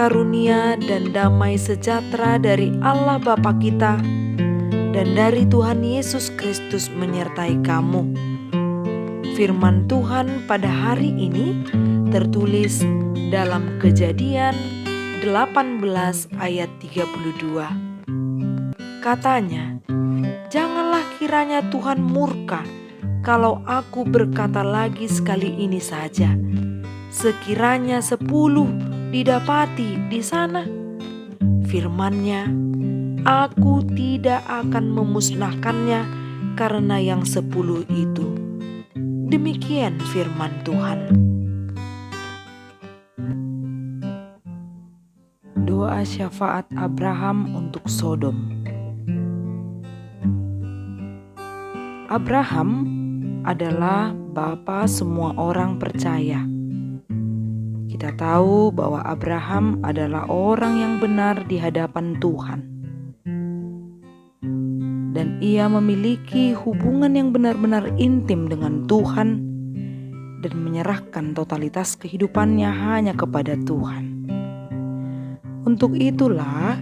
karunia dan damai sejahtera dari Allah Bapa kita dan dari Tuhan Yesus Kristus menyertai kamu. Firman Tuhan pada hari ini tertulis dalam Kejadian 18 ayat 32. Katanya, "Janganlah kiranya Tuhan murka kalau aku berkata lagi sekali ini saja. Sekiranya 10 didapati di sana, firman-Nya, aku tidak akan memusnahkannya karena yang 10 itu." Demikian firman Tuhan. Doa syafaat Abraham untuk Sodom. Abraham adalah bapa semua orang percaya. Kita tahu bahwa Abraham adalah orang yang benar di hadapan Tuhan. Dan ia memiliki hubungan yang benar-benar intim dengan Tuhan dan menyerahkan totalitas kehidupannya hanya kepada Tuhan. Untuk itulah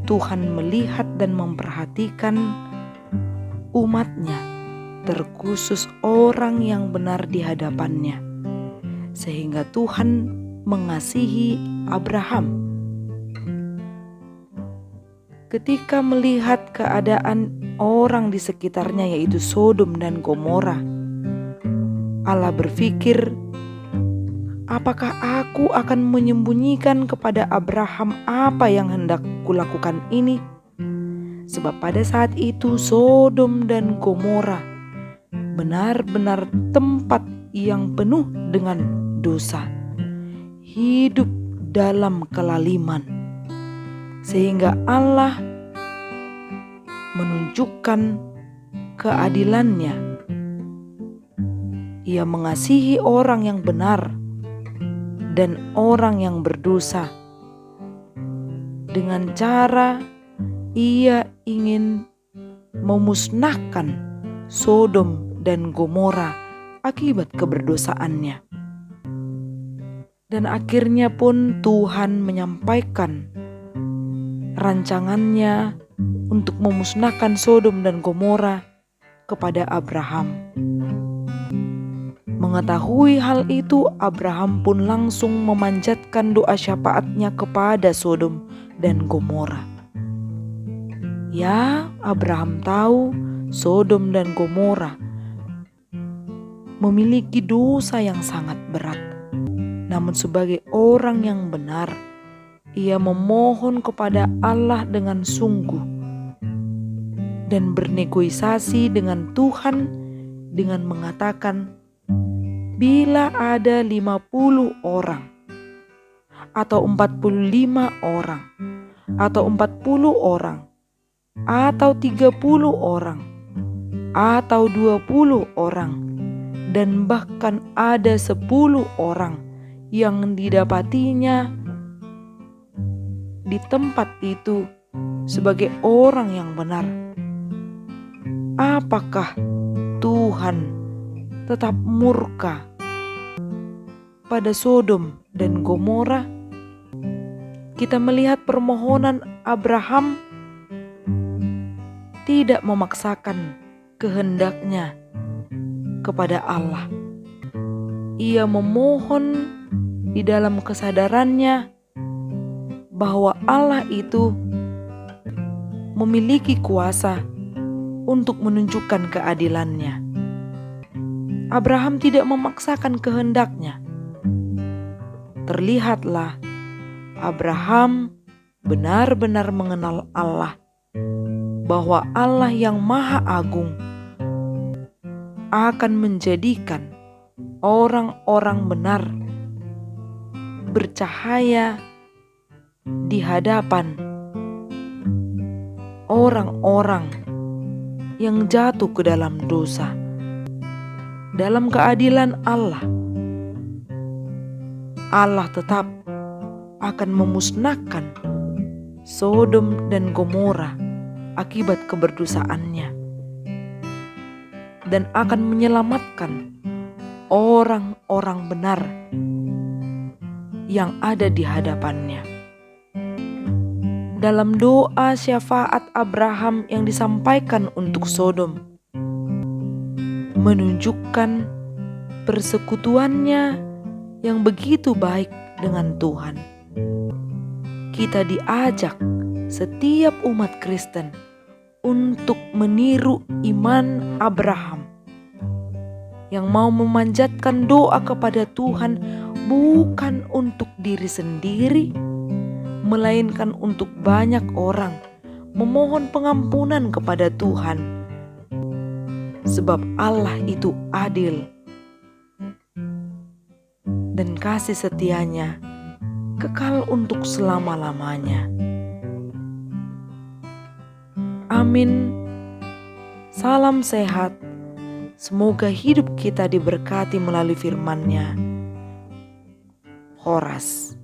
Tuhan melihat dan memperhatikan umat-Nya, terkhusus orang yang benar di hadapan-Nya, sehingga Tuhan mengasihi Abraham. Ketika melihat keadaan orang di sekitarnya, yaitu Sodom dan Gomora, Allah berpikir, apakah aku akan menyembunyikan kepada Abraham apa yang hendak kulakukan ini? Sebab pada saat itu Sodom dan Gomora benar-benar tempat yang penuh dengan dosa, hidup dalam kelaliman, sehingga Allah menunjukkan keadilannya. Ia mengasihi orang yang benar dan orang yang berdosa dengan cara ia ingin memusnahkan Sodom dan Gomora akibat keberdosaannya. Dan akhirnya pun Tuhan menyampaikan rancangannya untuk memusnahkan Sodom dan Gomora kepada Abraham. Mengetahui hal itu, Abraham pun langsung memanjatkan doa syafaatnya kepada Sodom dan Gomora. Ya, Abraham tahu Sodom dan Gomora memiliki dosa yang sangat berat. Namun sebagai orang yang benar, ia memohon kepada Allah dengan sungguh dan bernegosiasi dengan Tuhan dengan mengatakan, bila ada 50 orang atau 45 orang atau 40 orang atau 30 orang atau 20 orang dan bahkan ada 10 orang yang didapatinya di tempat itu sebagai orang yang benar, apakah Tuhan tetap murka pada Sodom dan Gomora? Kita melihat permohonan Abraham tidak memaksakan kehendaknya kepada Allah. Ia memohon di dalam kesadarannya bahwa Allah itu memiliki kuasa untuk menunjukkan keadilannya. Abraham tidak memaksakan kehendaknya. Terlihatlah Abraham benar-benar mengenal Allah, bahwa Allah yang Maha Agung akan menjadikan orang-orang benar bercahaya di hadapan orang-orang yang jatuh ke dalam dosa. Dalam keadilan Allah, Allah tetap akan memusnahkan Sodom dan Gomora akibat keberdosaannya, dan akan menyelamatkan orang-orang benar yang ada di hadapannya. dalam doa syafaat Abraham yang disampaikan untuk Sodom, menunjukkan persekutuannya yang begitu baik dengan Tuhan. Kita diajak setiap umat Kristen untuk meniru iman Abraham yang mau memanjatkan doa kepada Tuhan bukan untuk diri sendiri, melainkan untuk banyak orang, memohon pengampunan kepada Tuhan. Sebab Allah itu adil dan kasih setianya kekal untuk selama-lamanya. Amin. Salam sehat. Semoga hidup kita diberkati melalui firman-Nya. Horas.